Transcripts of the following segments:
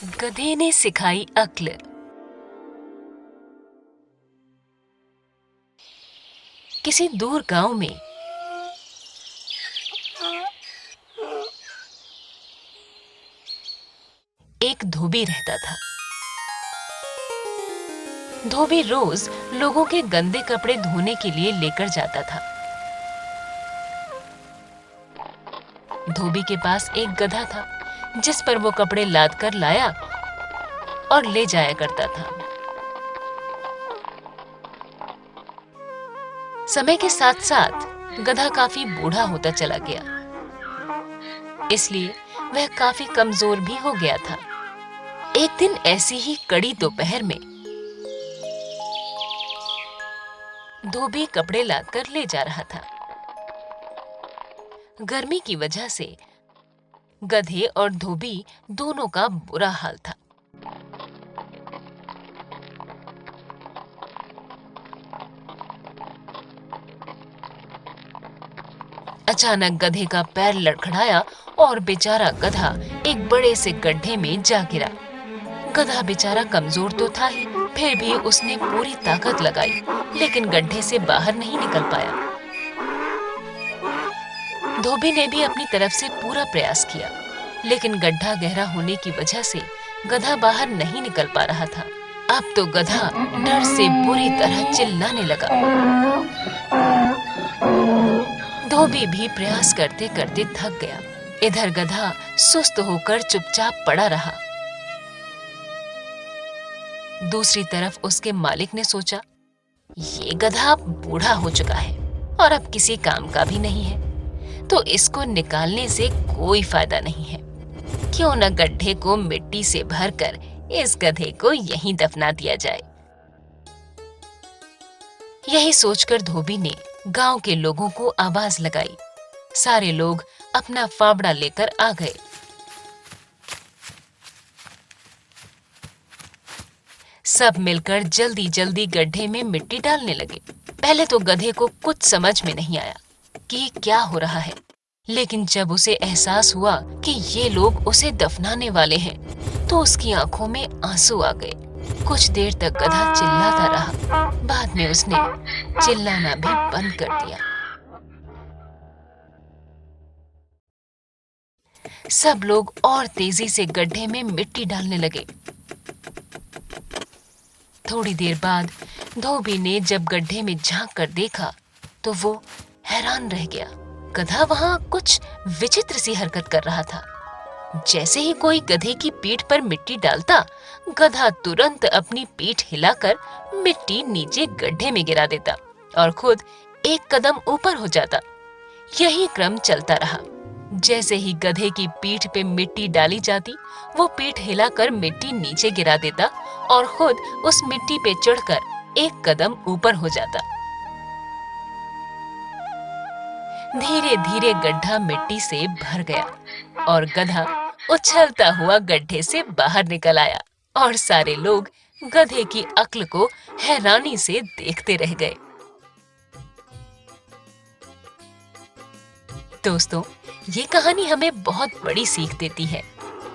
गधे ने सिखाई अक्ल। किसी दूर गांव में एक धोबी रहता था। धोबी रोज लोगों के गंदे कपड़े धोने के लिए लेकर जाता था। धोबी के पास एक गधा था जिस पर वो कपड़े लाद कर लाया और ले जाया करता था। समय के साथ साथ गधा काफी बूढ़ा होता चला गया, इसलिए वह काफी कमजोर भी हो गया था। एक दिन ऐसी ही कड़ी दोपहर में धोबी कपड़े लादकर ले जा रहा था। गर्मी की वजह से गधे और धोबी दोनों का बुरा हाल था। अचानक गधे का पैर लड़खड़ाया और बेचारा गधा एक बड़े से गड्ढे में जा गिरा। गधा बेचारा कमजोर तो था ही, फिर भी उसने पूरी ताकत लगाई, लेकिन गड्ढे से बाहर नहीं निकल पाया। धोबी ने भी अपनी तरफ से पूरा प्रयास किया, लेकिन गड्ढा गहरा होने की वजह से गधा बाहर नहीं निकल पा रहा था। अब तो गधा डर से बुरी तरह चिल्लाने लगा। धोबी भी प्रयास करते करते थक गया। इधर गधा सुस्त होकर चुपचाप पड़ा रहा। दूसरी तरफ उसके मालिक ने सोचा, ये गधा बूढ़ा हो चुका है और अब किसी काम का भी नहीं है, तो इसको निकालने से कोई फायदा नहीं है। क्यों न गड्ढे को मिट्टी से भरकर इस गधे को यहीं दफना दिया जाए। यही सोचकर धोबी ने गांव के लोगों को आवाज लगाई। सारे लोग अपना फावड़ा लेकर आ गए। सब मिलकर जल्दी जल्दी गड्ढे में मिट्टी डालने लगे। पहले तो गधे को कुछ समझ में नहीं आया कि क्या हो रहा है, लेकिन जब उसे एहसास हुआ कि ये लोग उसे दफनाने वाले हैं, तो उसकी आंखों में आंसू आ गए। कुछ देर तक गधा चिल्लाता रहा, बाद में उसने चिल्लाना भी बंद कर दिया। सब लोग और तेजी से गड्ढे में मिट्टी डालने लगे। थोड़ी देर बाद धोबी ने जब गड्ढे में झांक कर देखा तो वो हैरान रह गया। गधा वहां कुछ विचित्र सी हरकत कर रहा था। जैसे ही कोई गधे की पीठ पर मिट्टी डालता, गधा तुरंत अपनी पीठ हिलाकर मिट्टी नीचे गड्ढे में गिरा देता और खुद एक कदम ऊपर हो जाता। यही क्रम चलता रहा। जैसे ही गधे की पीठ पे मिट्टी डाली जाती, वो पीठ हिलाकर मिट्टी नीचे गिरा देता और खुद उस मिट्टी पे चढ़कर एक कदम ऊपर हो जाता। धीरे धीरे गड्ढा मिट्टी से भर गया और गधा उछलता हुआ गड्ढे से बाहर निकल आया और सारे लोग गधे की अक्ल को हैरानी से देखते रह गए। दोस्तों, ये कहानी हमें बहुत बड़ी सीख देती है।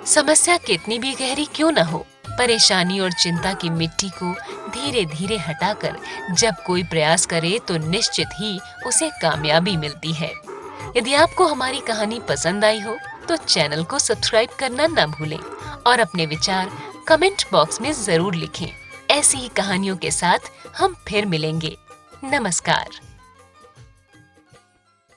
समस्या कितनी भी गहरी क्यों न हो, परेशानी और चिंता की मिट्टी को धीरे धीरे हटाकर जब कोई प्रयास करे तो निश्चित ही उसे कामयाबी मिलती है। यदि आपको हमारी कहानी पसंद आई हो तो चैनल को सब्सक्राइब करना ना भूलें और अपने विचार कमेंट बॉक्स में जरूर लिखें। ऐसी ही कहानियों के साथ हम फिर मिलेंगे। नमस्कार।